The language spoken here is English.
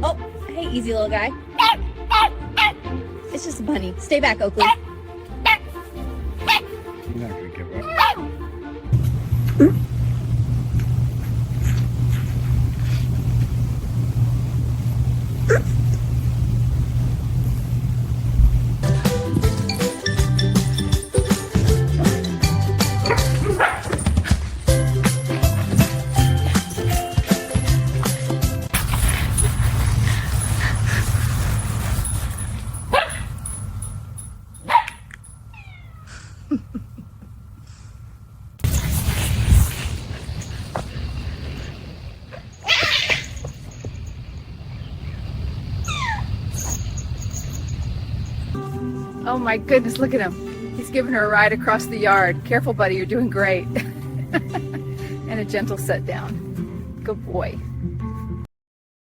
Oh, hey, easy little guy. It's just a bunny. Stay back, Oakley. You're not gonna give up. Oh my goodness, look at him. He's giving her a ride across the yard. Careful, buddy, you're doing great. And a gentle set down. Good boy.